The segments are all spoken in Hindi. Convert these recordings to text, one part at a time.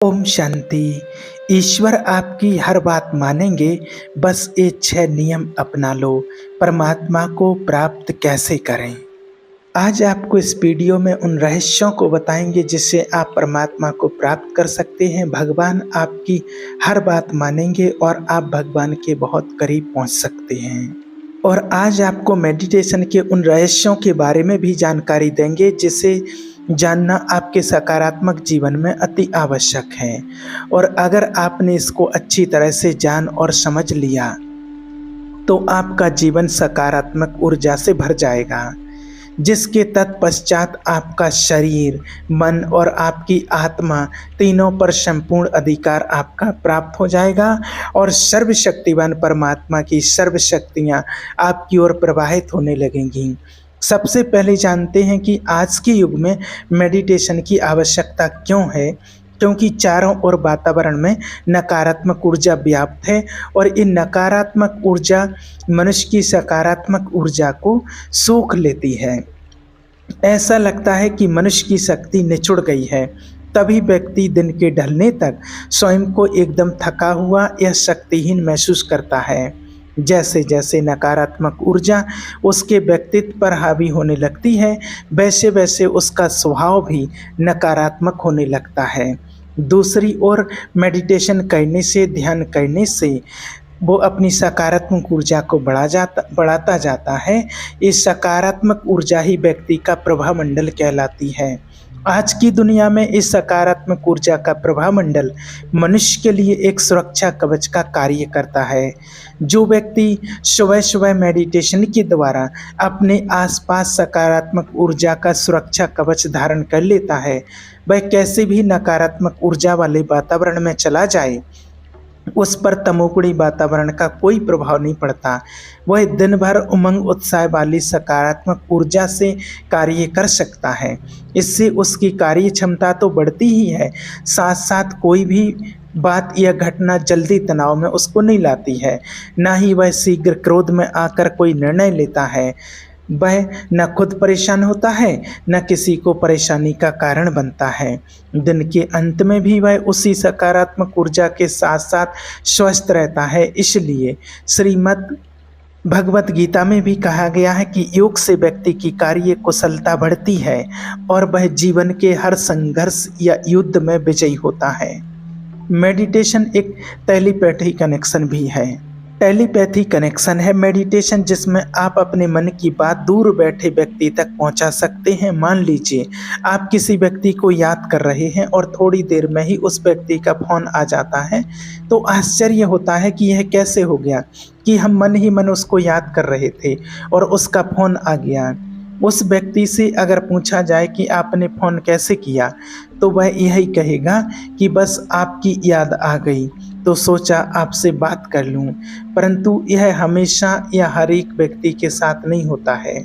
ओम शांति। ईश्वर आपकी हर बात मानेंगे, बस ये 6 नियम अपना लो। परमात्मा को प्राप्त कैसे करें? आज आपको इस वीडियो में उन रहस्यों को बताएंगे जिससे आप परमात्मा को प्राप्त कर सकते हैं। भगवान आपकी हर बात मानेंगे और आप भगवान के बहुत करीब पहुंच सकते हैं। और आज आपको मेडिटेशन के उन रहस्यों के बारे में भी जानकारी देंगे जिसे जानना आपके सकारात्मक जीवन में अति आवश्यक है। और अगर आपने इसको अच्छी तरह से जान और समझ लिया तो आपका जीवन सकारात्मक ऊर्जा से भर जाएगा, जिसके तत्पश्चात आपका शरीर, मन और आपकी आत्मा तीनों पर संपूर्ण अधिकार आपका प्राप्त हो जाएगा और सर्वशक्तिवान परमात्मा की सर्व शक्तियाँ आपकी ओर प्रवाहित होने लगेंगी। सबसे पहले जानते हैं कि आज के युग में मेडिटेशन की आवश्यकता क्यों है। क्योंकि चारों ओर वातावरण में नकारात्मक ऊर्जा व्याप्त है और ये नकारात्मक ऊर्जा मनुष्य की सकारात्मक ऊर्जा को सोख लेती है। ऐसा लगता है कि मनुष्य की शक्ति निचुड़ गई है। तभी व्यक्ति दिन के ढलने तक स्वयं को एकदम थका हुआ या शक्तिहीन महसूस करता है। जैसे जैसे नकारात्मक ऊर्जा उसके व्यक्तित्व पर हावी होने लगती है, वैसे वैसे उसका स्वभाव भी नकारात्मक होने लगता है। दूसरी ओर मेडिटेशन करने से, ध्यान करने से वो अपनी सकारात्मक ऊर्जा को बढ़ाता जाता है। इस सकारात्मक ऊर्जा ही व्यक्ति का प्रभामंडल कहलाती है। आज की दुनिया में इस सकारात्मक ऊर्जा का प्रभामंडल मनुष्य के लिए एक सुरक्षा कवच का कार्य करता है। जो व्यक्ति सुबह सुबह मेडिटेशन के द्वारा अपने आसपास सकारात्मक ऊर्जा का सुरक्षा कवच धारण कर लेता है, वह कैसे भी नकारात्मक ऊर्जा वाले वातावरण में चला जाए, उस पर तमोगुणी वातावरण का कोई प्रभाव नहीं पड़ता। वह दिन भर उमंग उत्साह वाली सकारात्मक ऊर्जा से कार्य कर सकता है। इससे उसकी कार्य क्षमता तो बढ़ती ही है, साथ साथ कोई भी बात या घटना जल्दी तनाव में उसको नहीं लाती है। ना ही वह शीघ्र क्रोध में आकर कोई निर्णय लेता है। वह न खुद परेशान होता है, न किसी को परेशानी का कारण बनता है। दिन के अंत में भी वह उसी सकारात्मक ऊर्जा के साथ साथ स्वस्थ रहता है। इसलिए श्रीमद् भगवत गीता में भी कहा गया है कि योग से व्यक्ति की कार्य कुशलता बढ़ती है और वह जीवन के हर संघर्ष या युद्ध में विजयी होता है। मेडिटेशन एक टेलीपैथी कनेक्शन भी है। टेलीपैथी कनेक्शन है मेडिटेशन, जिसमें आप अपने मन की बात दूर बैठे व्यक्ति तक पहुंचा सकते हैं। मान लीजिए आप किसी व्यक्ति को याद कर रहे हैं और थोड़ी देर में ही उस व्यक्ति का फोन आ जाता है, तो आश्चर्य होता है कि यह कैसे हो गया कि हम मन ही मन उसको याद कर रहे थे और उसका फोन आ गया। उस व्यक्ति से अगर पूछा जाए कि आपने फ़ोन कैसे किया, तो वह यही कहेगा कि बस आपकी याद आ गई तो सोचा आपसे बात कर लूं। परंतु यह हमेशा या हर एक व्यक्ति के साथ नहीं होता है।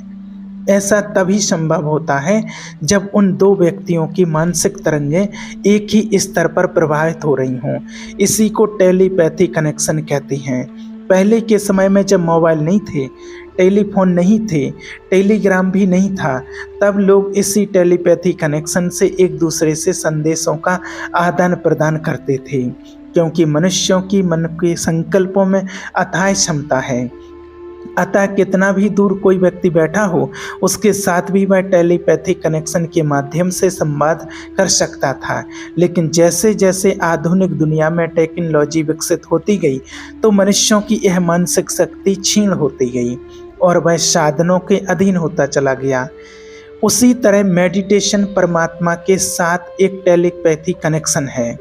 ऐसा तभी संभव होता है जब उन दो व्यक्तियों की मानसिक तरंगें एक ही स्तर पर प्रभावित हो रही हों। इसी को टेलीपैथी कनेक्शन कहते हैं। पहले के समय में जब मोबाइल नहीं थे, टेलीफोन नहीं थे, टेलीग्राम भी नहीं था, तब लोग इसी टेलीपैथी कनेक्शन से एक दूसरे से संदेशों का आदान प्रदान करते थे। क्योंकि मनुष्यों की मन के संकल्पों में अथाह क्षमता है, अतः कितना भी दूर कोई व्यक्ति बैठा हो, उसके साथ भी वह टेलीपैथिक कनेक्शन के माध्यम से संवाद कर सकता था। लेकिन जैसे जैसे आधुनिक दुनिया में टेक्नोलॉजी विकसित होती गई, तो मनुष्यों की यह मानसिक शक्ति क्षीण होती गई और वह साधनों के अधीन होता चला गया। उसी तरह मेडिटेशन परमात्मा के साथ एक टेलीपैथिक कनेक्शन है।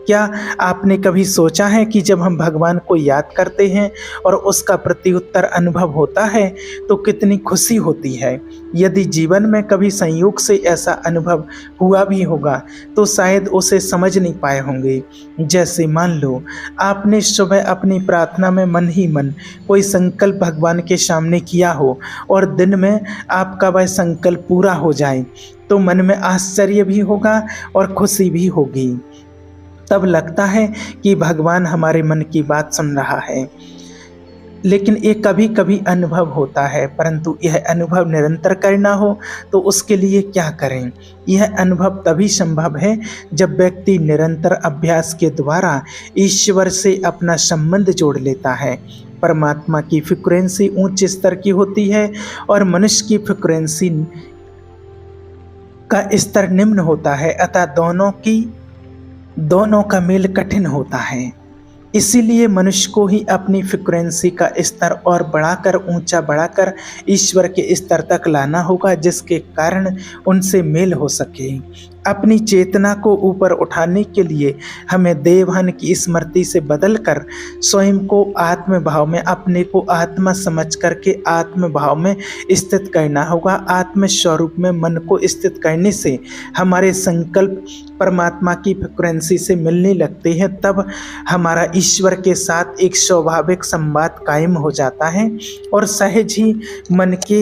क्या आपने कभी सोचा है कि जब हम भगवान को याद करते हैं और उसका प्रत्युत्तर अनुभव होता है तो कितनी खुशी होती है। यदि जीवन में कभी संयोग से ऐसा अनुभव हुआ भी होगा तो शायद उसे समझ नहीं पाए होंगे। जैसे मान लो आपने सुबह अपनी प्रार्थना में मन ही मन कोई संकल्प भगवान के सामने किया हो और दिन में आपका वह संकल्प पूरा हो जाए, तो मन में आश्चर्य भी होगा और खुशी भी होगी। तब लगता है कि भगवान हमारे मन की बात सुन रहा है। लेकिन ये कभी-कभी अनुभव होता है, परंतु यह अनुभव निरंतर करना हो तो उसके लिए क्या करें? यह अनुभव तभी संभव है जब व्यक्ति निरंतर अभ्यास के द्वारा ईश्वर से अपना संबंध जोड़ लेता है। परमात्मा की फ्रीक्वेंसी उच्च स्तर की होती है और मनुष्य की फ्रीक्वेंसी का स्तर निम्न होता है, अतः दोनों का मेल कठिन होता है। इसीलिए मनुष्य को ही अपनी फ्रीक्वेंसी का स्तर और बढ़ाकर ऊंचा बढ़ाकर ईश्वर के स्तर तक लाना होगा, जिसके कारण उनसे मेल हो सके। अपनी चेतना को ऊपर उठाने के लिए हमें देवहन की स्मृति से बदलकर स्वयं को आत्म भाव में, अपने को आत्मा समझ करके आत्म भाव में स्थित करना होगा। आत्म स्वरूप में मन को स्थित करने से हमारे संकल्प परमात्मा की फ्रीक्वेंसी से मिलने लगते हैं, तब हमारा ईश्वर के साथ एक स्वाभाविक संवाद कायम हो जाता है और सहज ही मन के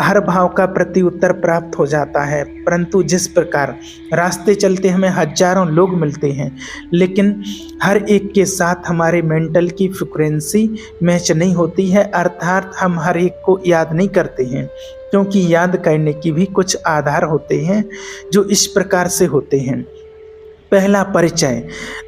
हर भाव का प्रति उत्तर प्राप्त हो जाता है। परंतु जिस प्रकार रास्ते चलते हमें हजारों लोग मिलते हैं, लेकिन हर एक के साथ हमारे मेंटल की फ्रीक्वेंसी मैच नहीं होती है, अर्थात हम हर एक को याद नहीं करते हैं, क्योंकि याद करने की भी कुछ आधार होते हैं जो इस प्रकार से होते हैं। पहला, परिचय,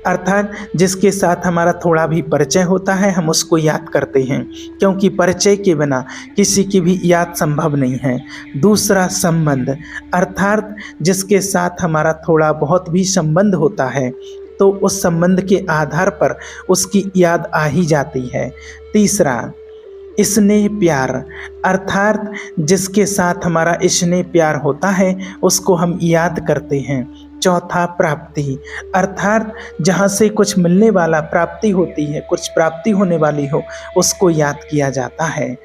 अर्थात जिसके साथ हमारा थोड़ा भी परिचय होता है हम उसको याद करते हैं, क्योंकि परिचय के बिना किसी की भी याद संभव नहीं है। दूसरा, संबंध, अर्थात जिसके साथ हमारा थोड़ा बहुत भी संबंध होता है तो उस संबंध के आधार पर उसकी याद आ ही जाती है। तीसरा, स्नेह प्यार, अर्थात जिसके साथ हमारा स्नेह प्यार होता है उसको हम याद करते हैं। चौथा, प्राप्ति, अर्थात जहाँ से कुछ मिलने वाला प्राप्ति होती है, कुछ प्राप्ति होने वाली हो, उसको याद किया जाता है।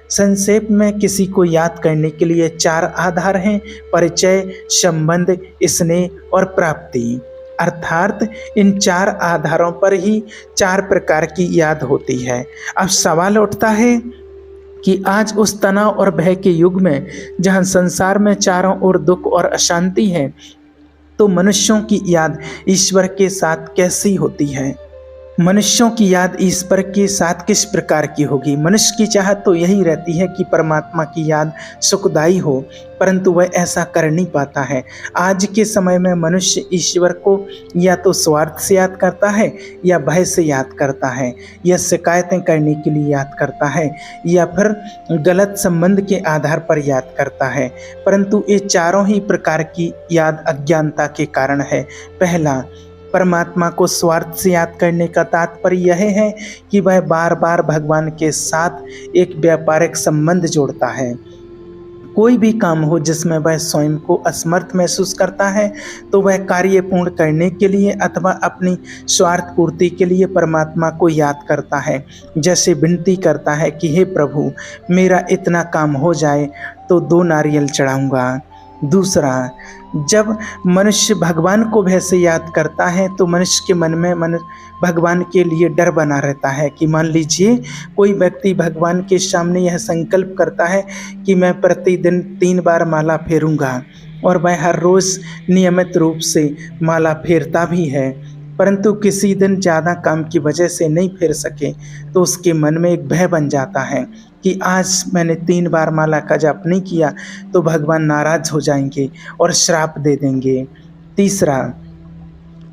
संक्षेप में किसी को याद करने के लिए 4 आधार हैं: परिचय, संबंध, स्नेह और प्राप्ति। अर्थात इन 4 आधारों पर ही 4 प्रकार की याद होती है। अब सवाल उठता है कि आज उस तनाव और भय के युग में जहां संसार में चारों ओर दुख और अशांति है, तो मनुष्यों की याद ईश्वर के साथ कैसी होती है? मनुष्यों की याद ईश्वर के साथ किस प्रकार की होगी? मनुष्य की चाहत तो यही रहती है कि परमात्मा की याद सुखदायी हो, परंतु वह ऐसा कर नहीं पाता है। आज के समय में मनुष्य ईश्वर को या तो स्वार्थ से याद करता है या भय से याद करता है, या शिकायतें करने के लिए याद करता है, या फिर गलत संबंध के आधार पर याद करता है। परंतु ये चारों ही प्रकार की याद अज्ञानता के कारण है। पहला, परमात्मा को स्वार्थ से याद करने का तात्पर्य यह है कि वह बार बार भगवान के साथ एक व्यापारिक संबंध जोड़ता है। कोई भी काम हो जिसमें वह स्वयं को असमर्थ महसूस करता है तो वह कार्य पूर्ण करने के लिए अथवा अपनी स्वार्थ पूर्ति के लिए परमात्मा को याद करता है। जैसे विनती करता है कि हे प्रभु, मेरा इतना काम हो जाए तो 2 नारियल चढ़ाऊंगा। दूसरा, जब मनुष्य भगवान को भय से याद करता है तो मनुष्य के मन में भगवान के लिए डर बना रहता है कि मान लीजिए कोई व्यक्ति भगवान के सामने यह संकल्प करता है कि मैं प्रतिदिन 3 बार माला फेरूंगा, और वह हर रोज़ नियमित रूप से माला फेरता भी है, परंतु किसी दिन ज़्यादा काम की वजह से नहीं फेर सके तो उसके मन में एक भय बन जाता है कि आज मैंने 3 बार माला का जाप नहीं किया तो भगवान नाराज हो जाएंगे और श्राप दे देंगे। तीसरा,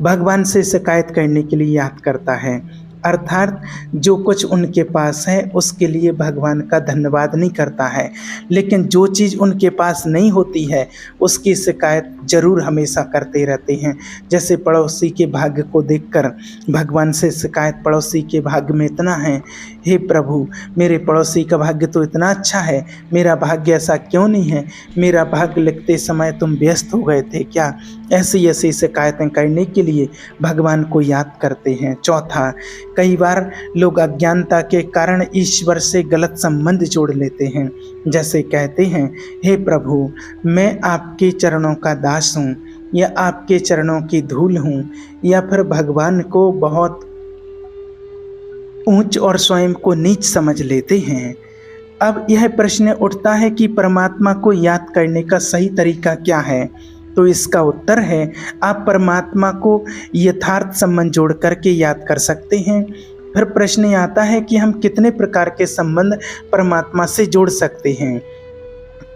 भगवान से शिकायत करने के लिए याद करता है, अर्थात जो कुछ उनके पास है उसके लिए भगवान का धन्यवाद नहीं करता है, लेकिन जो चीज़ उनके पास नहीं होती है उसकी शिकायत जरूर हमेशा करते रहते हैं। जैसे पड़ोसी के भाग्य को देखकर भगवान से शिकायत, पड़ोसी के भाग्य में इतना है, हे प्रभु मेरे पड़ोसी का भाग्य तो इतना अच्छा है, मेरा भाग्य ऐसा क्यों नहीं है, मेरा भाग्य लिखते समय तुम व्यस्त हो गए थे क्या? ऐसी ऐसी शिकायतें करने के लिए भगवान को याद करते हैं। चौथा, कई बार लोग अज्ञानता के कारण ईश्वर से गलत संबंध जोड़ लेते हैं। जैसे कहते हैं, हे प्रभु मैं आपके चरणों का दास हूँ, या आपके चरणों की धूल हूँ, या फिर भगवान को बहुत ऊंच और स्वयं को नीच समझ लेते हैं। अब यह प्रश्न उठता है कि परमात्मा को याद करने का सही तरीका क्या है? तो इसका उत्तर है, आप परमात्मा को यथार्थ संबंध जोड़ करके याद कर सकते हैं। फिर प्रश्न ये आता है कि हम कितने प्रकार के संबंध परमात्मा से जोड़ सकते हैं।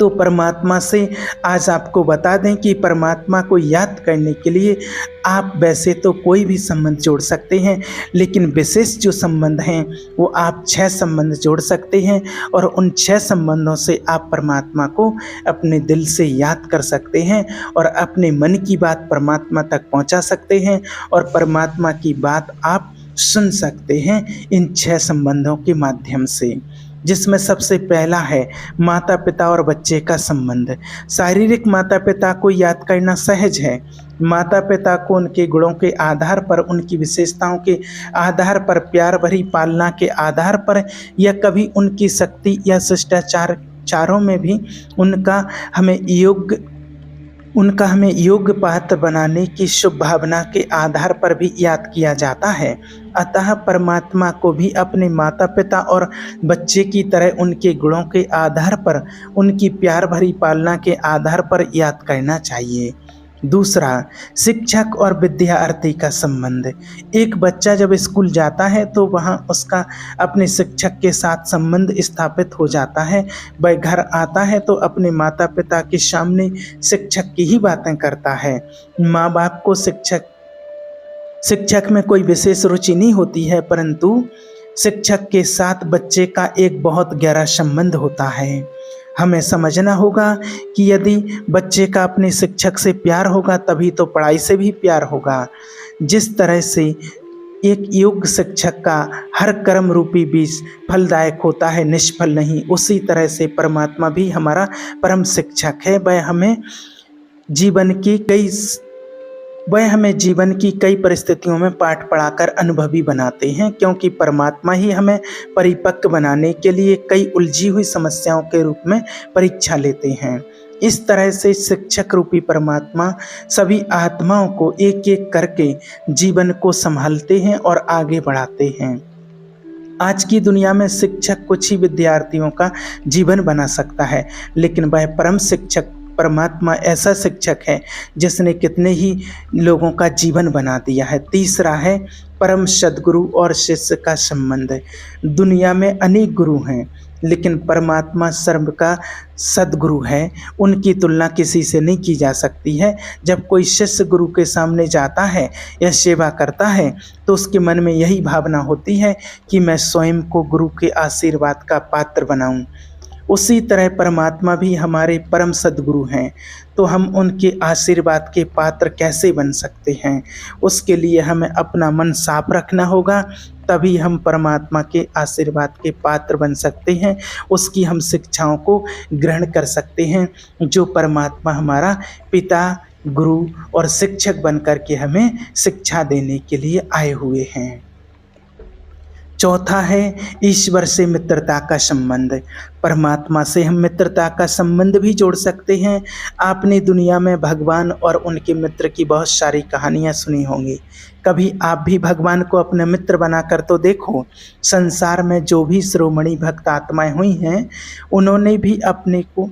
तो परमात्मा से आज आपको बता दें कि परमात्मा को याद करने के लिए आप वैसे तो कोई भी संबंध जोड़ सकते हैं, लेकिन विशेष जो संबंध हैं वो आप 6 संबंध जोड़ सकते हैं और उन 6 संबंधों से आप परमात्मा को अपने दिल से याद कर सकते हैं और अपने मन की बात परमात्मा तक पहुंचा सकते हैं और परमात्मा की बात आप सुन सकते हैं इन 6 संबंधों के माध्यम से, जिसमें सबसे पहला है माता पिता और बच्चे का संबंध। शारीरिक माता पिता को याद करना सहज है। माता पिता को उनके गुणों के आधार पर, उनकी विशेषताओं के आधार पर, प्यार भरी पालना के आधार पर, या कभी उनकी शक्ति या शिष्टाचारों में भी उनका हमें योग्य पात्र बनाने की शुभ भावना के आधार पर भी याद किया जाता है। अतः परमात्मा को भी अपने माता पिता और बच्चे की तरह उनके गुणों के आधार पर, उनकी प्यार भरी पालना के आधार पर याद करना चाहिए। दूसरा, शिक्षक और विद्यार्थी का संबंध। एक बच्चा जब स्कूल जाता है तो वहाँ उसका अपने शिक्षक के साथ संबंध स्थापित हो जाता है। वह घर आता है तो अपने माता पिता के सामने शिक्षक की ही बातें करता है। माँ बाप को शिक्षक में कोई विशेष रुचि नहीं होती है, परंतु शिक्षक के साथ बच्चे का एक बहुत गहरा संबंध होता है। हमें समझना होगा कि यदि बच्चे का अपने शिक्षक से प्यार होगा तभी तो पढ़ाई से भी प्यार होगा। जिस तरह से एक योग्य शिक्षक का हर कर्म रूपी बीज फलदायक होता है, निष्फल नहीं, उसी तरह से परमात्मा भी हमारा परम शिक्षक है। वह हमें जीवन की कई परिस्थितियों में पाठ पढ़ाकर अनुभवी बनाते हैं, क्योंकि परमात्मा ही हमें परिपक्व बनाने के लिए कई उलझी हुई समस्याओं के रूप में परीक्षा लेते हैं। इस तरह से शिक्षक रूपी परमात्मा सभी आत्माओं को एक एक करके जीवन को संभालते हैं और आगे बढ़ाते हैं। आज की दुनिया में शिक्षक कुछ ही विद्यार्थियों का जीवन बना सकता है, लेकिन वह परम शिक्षक परमात्मा ऐसा शिक्षक है जिसने कितने ही लोगों का जीवन बना दिया है। तीसरा है परम सद्गुरु और शिष्य का संबंध। दुनिया में अनेक गुरु हैं, लेकिन परमात्मा सर्व का सद्गुरु है। उनकी तुलना किसी से नहीं की जा सकती है। जब कोई शिष्य गुरु के सामने जाता है या सेवा करता है तो उसके मन में यही भावना होती है कि मैं स्वयं को गुरु के आशीर्वाद का पात्र बनाऊं। उसी तरह परमात्मा भी हमारे परम सद्गुरु हैं, तो हम उनके आशीर्वाद के पात्र कैसे बन सकते हैं? उसके लिए हमें अपना मन साफ रखना होगा, तभी हम परमात्मा के आशीर्वाद के पात्र बन सकते हैं। उसकी हम शिक्षाओं को ग्रहण कर सकते हैं, जो परमात्मा हमारा पिता, गुरु और शिक्षक बनकर के हमें शिक्षा देने के लिए आए हुए हैं। चौथा है ईश्वर से मित्रता का संबंध। परमात्मा से हम मित्रता का संबंध भी जोड़ सकते हैं। आपने दुनिया में भगवान और उनके मित्र की बहुत सारी कहानियां सुनी होंगी। कभी आप भी भगवान को अपना मित्र बनाकर तो देखो। संसार में जो भी शिरोमणि भक्त आत्माएं हुई हैं, उन्होंने भी अपने को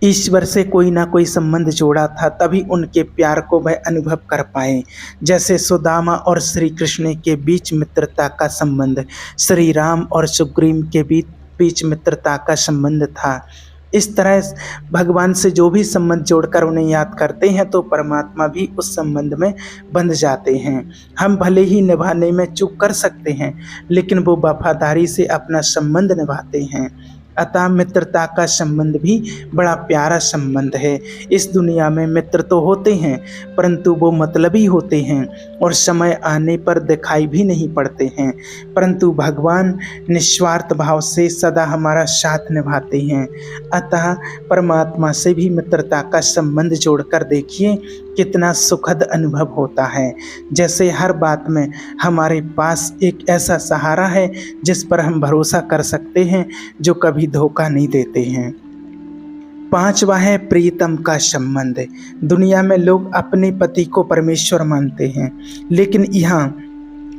ईश्वर से कोई ना कोई संबंध जोड़ा था, तभी उनके प्यार को वह अनुभव कर पाए। जैसे सुदामा और श्री कृष्ण के बीच मित्रता का संबंध, श्री राम और सुग्रीव के बीच मित्रता का संबंध था। इस तरह भगवान से जो भी संबंध जोड़कर उन्हें याद करते हैं तो परमात्मा भी उस संबंध में बंध जाते हैं। हम भले ही निभाने में चूक कर सकते हैं, लेकिन वो वफादारी से अपना संबंध निभाते हैं। अतः मित्रता का संबंध भी बड़ा प्यारा संबंध है। इस दुनिया में मित्र तो होते हैं, परंतु वो मतलबी होते हैं और समय आने पर दिखाई भी नहीं पड़ते हैं, परंतु भगवान निस्वार्थ भाव से सदा हमारा साथ निभाते हैं। अतः परमात्मा से भी मित्रता का संबंध जोड़कर देखिए कितना सुखद अनुभव होता है। जैसे हर बात में हमारे पास एक ऐसा सहारा है जिस पर हम भरोसा कर सकते हैं, जो कभी धोखा नहीं देते हैं। पांचवा है प्रीतम का संबंध। दुनिया में लोग अपने पति को परमेश्वर मानते हैं, लेकिन यहाँ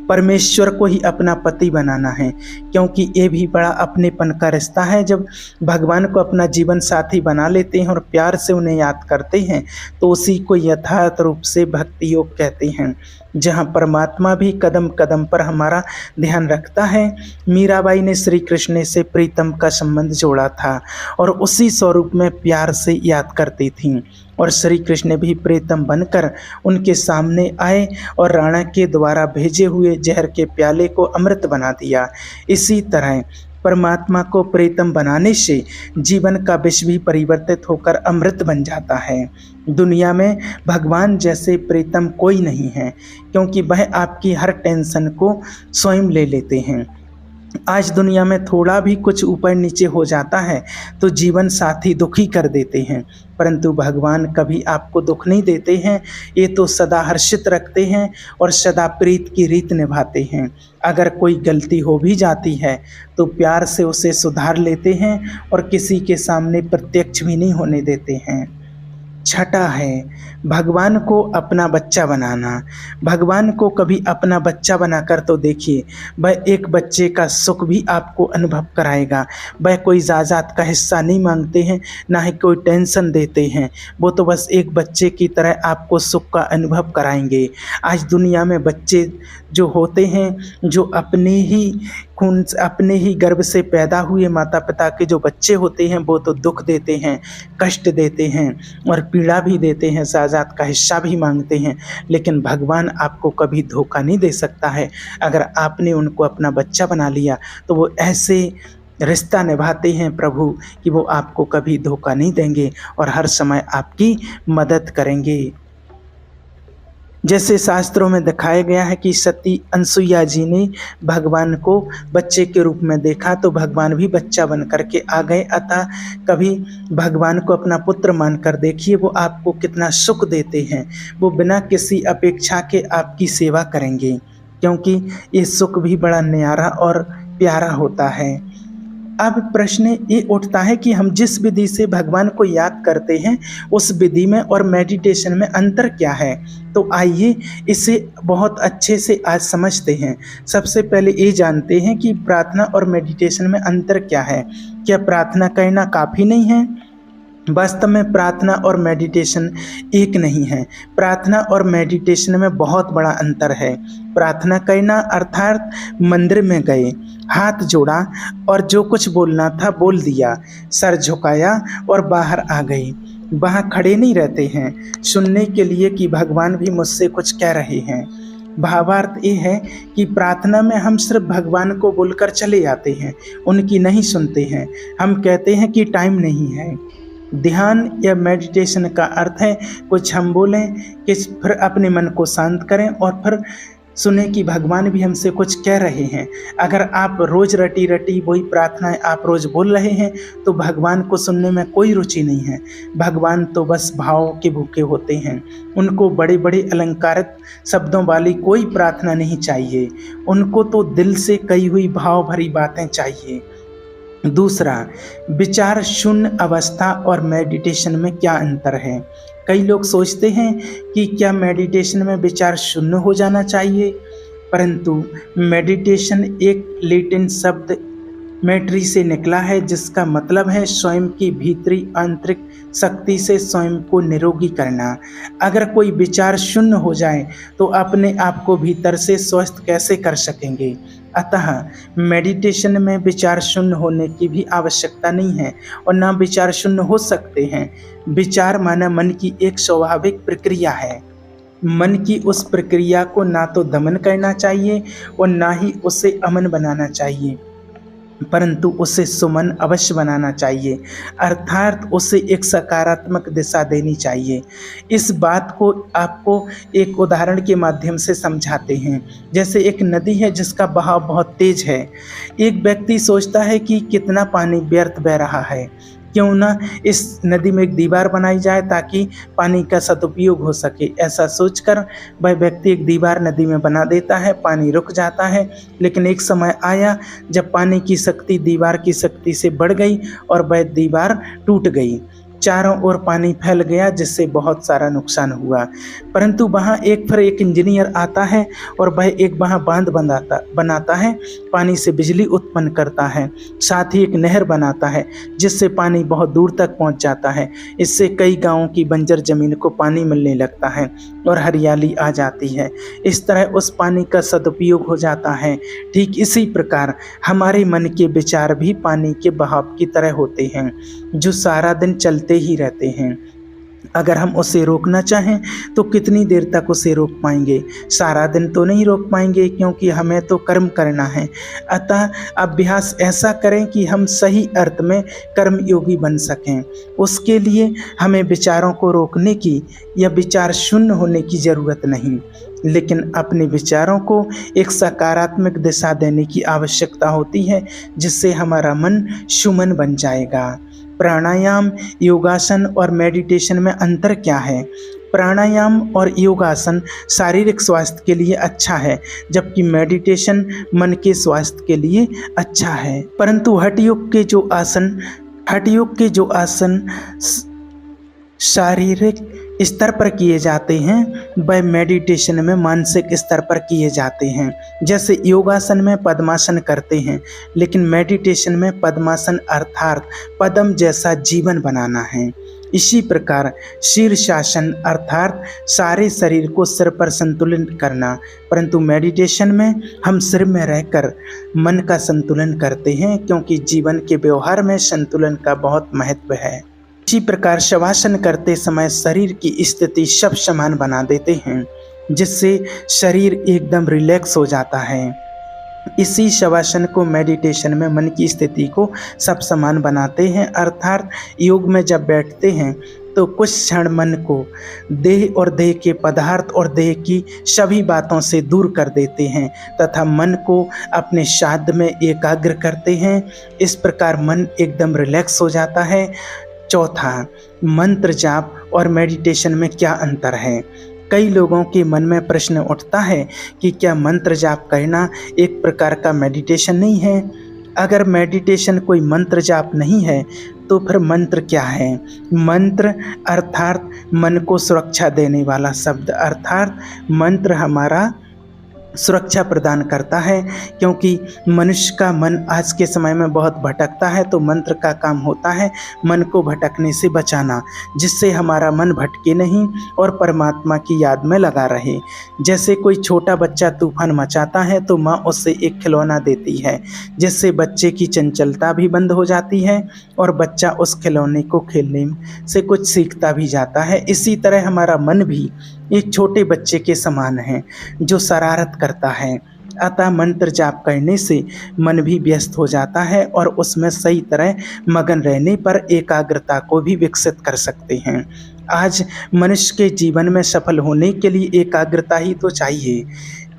परमेश्वर को ही अपना पति बनाना है, क्योंकि ये भी बड़ा अपनेपन का रिश्ता है। जब भगवान को अपना जीवन साथी बना लेते हैं और प्यार से उन्हें याद करते हैं तो उसी को यथार्थ रूप से भक्ति योग कहते हैं। जहाँ परमात्मा भी कदम कदम पर हमारा ध्यान रखता है। मीराबाई ने श्री कृष्ण से प्रीतम का संबंध जोड़ा था और उसी स्वरूप में प्यार से याद करती थीं, और श्री कृष्ण भी प्रीतम बनकर उनके सामने आए और राणा के द्वारा भेजे हुए जहर के प्याले को अमृत बना दिया। इसी तरह परमात्मा को प्रीतम बनाने से जीवन का विष भी परिवर्तित होकर अमृत बन जाता है। दुनिया में भगवान जैसे प्रीतम कोई नहीं है, क्योंकि वह आपकी हर टेंशन को स्वयं ले लेते हैं। आज दुनिया में थोड़ा भी कुछ ऊपर नीचे हो जाता है तो जीवन साथी दुखी कर देते हैं, परंतु भगवान कभी आपको दुख नहीं देते हैं। ये तो सदा हर्षित रखते हैं और सदा प्रीत की रीत निभाते हैं। अगर कोई गलती हो भी जाती है तो प्यार से उसे सुधार लेते हैं और किसी के सामने प्रत्यक्ष भी नहीं होने देते हैं। छठा है भगवान को अपना बच्चा बनाना। भगवान को कभी अपना बच्चा बनाकर तो देखिए, वह एक बच्चे का सुख भी आपको अनुभव कराएगा। वह कोई ज़ायदाद का हिस्सा नहीं मांगते हैं, ना ही कोई टेंशन देते हैं। वो तो बस एक बच्चे की तरह आपको सुख का अनुभव कराएंगे। आज दुनिया में बच्चे जो होते हैं, जो अपने ही खून अपने ही गर्भ से पैदा हुए माता पिता के जो बच्चे होते हैं, वो तो दुख देते हैं, कष्ट देते हैं और पीड़ा भी देते हैं, ज़ायदाद का हिस्सा भी मांगते हैं। लेकिन भगवान आपको कभी धोखा नहीं दे सकता है। अगर आपने उनको अपना बच्चा बना लिया तो वो ऐसे रिश्ता निभाते हैं प्रभु कि वो आपको कभी धोखा नहीं देंगे और हर समय आपकी मदद करेंगे। जैसे शास्त्रों में दिखाया गया है कि सती अनसुईया जी ने भगवान को बच्चे के रूप में देखा तो भगवान भी बच्चा बन करके आ गए। अतः कभी भगवान को अपना पुत्र मानकर देखिए, वो आपको कितना सुख देते हैं। वो बिना किसी अपेक्षा के आपकी सेवा करेंगे, क्योंकि ये सुख भी बड़ा न्यारा और प्यारा होता है। अब प्रश्न ये उठता है कि हम जिस विधि से भगवान को याद करते हैं उस विधि में और मेडिटेशन में अंतर क्या है। तो आइए इसे बहुत अच्छे से आज समझते हैं। सबसे पहले ये जानते हैं कि प्रार्थना और मेडिटेशन में अंतर क्या है। क्या प्रार्थना करना काफ़ी नहीं है? वास्तव में प्रार्थना और मेडिटेशन एक नहीं है। प्रार्थना और मेडिटेशन में बहुत बड़ा अंतर है। प्रार्थना करना अर्थात मंदिर में गए, हाथ जोड़ा और जो कुछ बोलना था बोल दिया, सर झुकाया और बाहर आ गए। वहाँ खड़े नहीं रहते हैं सुनने के लिए कि भगवान भी मुझसे कुछ कह रहे हैं। भावार्थ ये है कि प्रार्थना में हम सिर्फ भगवान को बोलकर चले जाते हैं, उनकी नहीं सुनते हैं। हम कहते हैं कि टाइम नहीं है। ध्यान या मेडिटेशन का अर्थ है कुछ हम बोलें कि फिर अपने मन को शांत करें और फिर सुने कि भगवान भी हमसे कुछ कह रहे हैं। अगर आप रोज़ रटी रटी वही प्रार्थनाएं आप रोज़ बोल रहे हैं तो भगवान को सुनने में कोई रुचि नहीं है। भगवान तो बस भाव के भूखे होते हैं। उनको बड़े बड़े अलंकारित शब्दों वाली कोई प्रार्थना नहीं चाहिए। उनको तो दिल से कही हुई भाव भरी बातें चाहिए। दूसरा, विचार शून्य अवस्था और मेडिटेशन में क्या अंतर है। कई लोग सोचते हैं कि क्या मेडिटेशन में विचार शून्य हो जाना चाहिए, परंतु मेडिटेशन एक लैटिन शब्द मैट्री से निकला है, जिसका मतलब है स्वयं की भीतरी आंतरिक शक्ति से स्वयं को निरोगी करना। अगर कोई विचार शून्य हो जाए तो अपने आप को भीतर से स्वस्थ कैसे कर सकेंगे। अतः मेडिटेशन में विचार शून्य होने की भी आवश्यकता नहीं है और ना विचार शून्य हो सकते हैं। विचार माना मन की एक स्वाभाविक प्रक्रिया है। मन की उस प्रक्रिया को ना तो दमन करना चाहिए और ना ही उसे अमन बनाना चाहिए, परंतु उसे सुमन अवश्य बनाना चाहिए, अर्थात उसे एक सकारात्मक दिशा देनी चाहिए। इस बात को आपको एक उदाहरण के माध्यम से समझाते हैं। जैसे एक नदी है जिसका बहाव बहुत तेज है। एक व्यक्ति सोचता है कि कितना पानी व्यर्थ बह रहा है, क्यों ना इस नदी में एक दीवार बनाई जाए ताकि पानी का सदुपयोग हो सके। ऐसा सोचकर वह व्यक्ति एक दीवार नदी में बना देता है, पानी रुक जाता है। लेकिन एक समय आया जब पानी की शक्ति दीवार की शक्ति से बढ़ गई और वह दीवार टूट गई। चारों ओर पानी फैल गया, जिससे बहुत सारा नुकसान हुआ। परंतु वहाँ फिर एक इंजीनियर आता है और वह एक वहाँ बांध बनाता है, पानी से बिजली उत्पन्न करता है, साथ ही एक नहर बनाता है जिससे पानी बहुत दूर तक पहुँच जाता है। इससे कई गाँवों की बंजर जमीन को पानी मिलने लगता है और हरियाली आ जाती है। इस तरह उस पानी का सदुपयोग हो जाता है। ठीक इसी प्रकार हमारे मन के विचार भी पानी के बहाव की तरह होते हैं, जो सारा दिन चलते ही रहते हैं। अगर हम उसे रोकना चाहें तो कितनी देर तक उसे रोक पाएंगे? सारा दिन तो नहीं रोक पाएंगे, क्योंकि हमें तो कर्म करना है। अतः अभ्यास ऐसा करें कि हम सही अर्थ में कर्मयोगी बन सकें। उसके लिए हमें विचारों को रोकने की या विचार शून्य होने की ज़रूरत नहीं, लेकिन अपने विचारों को एक सकारात्मक दिशा देने की आवश्यकता होती है, जिससे हमारा मन सुमन बन जाएगा। प्राणायाम, योगासन और मेडिटेशन में अंतर क्या है? प्राणायाम और योगासन शारीरिक स्वास्थ्य के लिए अच्छा है, जबकि मेडिटेशन मन के स्वास्थ्य के लिए अच्छा है। परंतु हठयोग के जो आसन शारीरिक स्तर पर किए जाते हैं, वह मेडिटेशन में मानसिक स्तर पर किए जाते हैं। जैसे योगासन में पद्मासन करते हैं, लेकिन मेडिटेशन में पद्मासन अर्थात पद्म जैसा जीवन बनाना है। इसी प्रकार शीर्षासन अर्थात सारे शरीर को सिर पर संतुलित करना, परंतु मेडिटेशन में हम सिर में रहकर मन का संतुलन करते हैं, क्योंकि जीवन के व्यवहार में संतुलन का बहुत महत्व है। इसी प्रकार शवासन करते समय शरीर की स्थिति सब समान बना देते हैं, जिससे शरीर एकदम रिलैक्स हो जाता है। इसी शवासन को मेडिटेशन में मन की स्थिति को सब समान बनाते हैं, अर्थात योग में जब बैठते हैं तो कुछ क्षण मन को देह और देह के पदार्थ और देह की सभी बातों से दूर कर देते हैं तथा मन को अपने साध में एकाग्र करते हैं। इस प्रकार मन एकदम रिलैक्स हो जाता है। चौथा, मंत्र जाप और मेडिटेशन में क्या अंतर है? कई लोगों के मन में प्रश्न उठता है कि क्या मंत्र जाप करना एक प्रकार का मेडिटेशन नहीं है? अगर मेडिटेशन कोई मंत्र जाप नहीं है तो फिर मंत्र क्या है? मंत्र अर्थात मन को सुरक्षा देने वाला शब्द, अर्थात मंत्र हमारा सुरक्षा प्रदान करता है, क्योंकि मनुष्य का मन आज के समय में बहुत भटकता है, तो मंत्र का काम होता है मन को भटकने से बचाना, जिससे हमारा मन भटके नहीं और परमात्मा की याद में लगा रहे। जैसे कोई छोटा बच्चा तूफान मचाता है तो माँ उससे एक खिलौना देती है, जिससे बच्चे की चंचलता भी बंद हो जाती है और बच्चा उस खिलौने को खेलने से कुछ सीखता भी जाता है। इसी तरह हमारा मन भी एक छोटे बच्चे के समान है जो शरारत करता है। अतः मंत्र जाप करने से मन भी व्यस्त हो जाता है और उसमें सही तरह मगन रहने पर एकाग्रता को भी विकसित कर सकते हैं। आज मनुष्य के जीवन में सफल होने के लिए एकाग्रता ही तो चाहिए।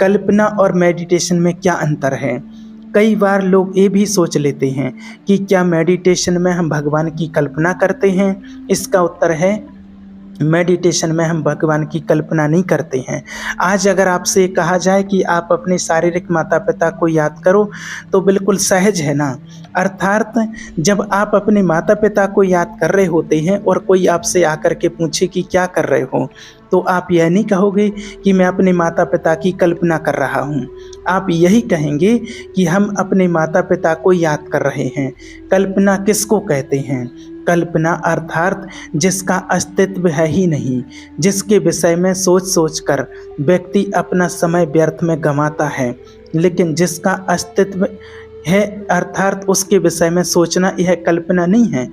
कल्पना और मेडिटेशन में क्या अंतर है? कई बार लोग ये भी सोच लेते हैं कि क्या मेडिटेशन में हम भगवान की कल्पना करते हैं? इसका उत्तर है मेडिटेशन में हम भगवान की कल्पना नहीं करते हैं। आज अगर आपसे कहा जाए कि आप अपने शारीरिक माता पिता को याद करो तो बिल्कुल सहज है ना। अर्थात जब आप अपने माता पिता को याद कर रहे होते हैं और कोई आपसे आकर के पूछे कि क्या कर रहे हो, तो आप यह नहीं कहोगे कि मैं अपने माता पिता की कल्पना कर रहा हूँ। आप यही कहेंगे कि हम अपने माता पिता को याद कर रहे हैं। कल्पना किसको कहते हैं? कल्पना अर्थात जिसका अस्तित्व है ही नहीं, जिसके विषय में सोच सोच कर व्यक्ति अपना समय व्यर्थ में गंवाता है। लेकिन जिसका अस्तित्व है अर्थात उसके विषय में सोचना, यह कल्पना नहीं है।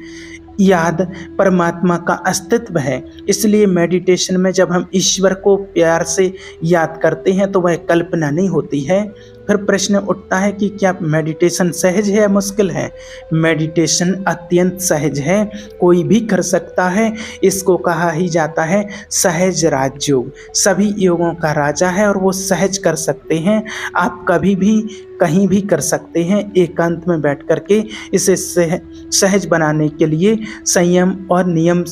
याद परमात्मा का अस्तित्व है। इसलिए मेडिटेशन में जब हम ईश्वर को प्यार से याद करते हैं तो वह कल्पना नहीं होती है। फिर प्रश्न उठता है कि क्या मेडिटेशन सहज है या मुश्किल है? मेडिटेशन अत्यंत सहज है, कोई भी कर सकता है। इसको कहा ही जाता है सहज राजयोग। सभी योगों का राजा है और वो सहज कर सकते हैं। आप कभी भी कहीं भी कर सकते हैं। एकांत में बैठ कर के इसे सहज बनाने के लिए संयम और नियम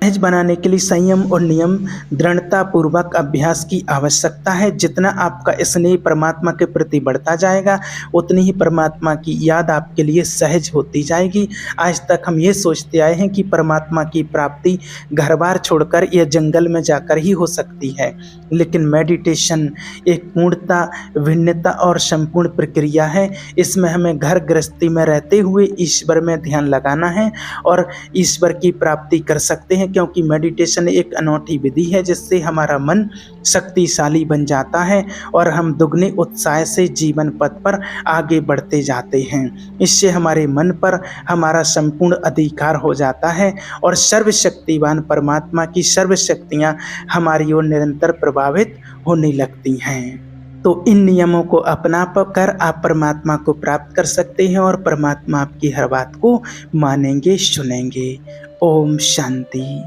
सहज बनाने के लिए संयम और नियम दृढ़ता पूर्वक अभ्यास की आवश्यकता है। जितना आपका स्नेह परमात्मा के प्रति बढ़ता जाएगा, उतनी ही परमात्मा की याद आपके लिए सहज होती जाएगी। आज तक हम ये सोचते आए हैं कि परमात्मा की प्राप्ति घर बार छोड़कर या जंगल में जाकर ही हो सकती है, लेकिन मेडिटेशन एक पूर्णता, भिन्नता और संपूर्ण प्रक्रिया है। इसमें हमें घर गृहस्थी में रहते हुए ईश्वर में ध्यान लगाना है और ईश्वर की प्राप्ति कर सकते हैं, क्योंकि मेडिटेशन एक अनोखी विधि है जिससे हमारा मन शक्तिशाली बन जाता है और हम दुगने उत्साह से जीवन पथ पर आगे बढ़ते जाते हैं। इससे हमारे मन पर हमारा संपूर्ण अधिकार हो जाता है और सर्वशक्तिवान परमात्मा की सर्व शक्तियाँ हमारी ओर निरंतर प्रभावित होने लगती हैं। तो इन नियमों को अपना कर आप परमात्मा को प्राप्त कर सकते हैं और परमात्मा आपकी हर बात को मानेंगे, सुनेंगे। ओम शांति।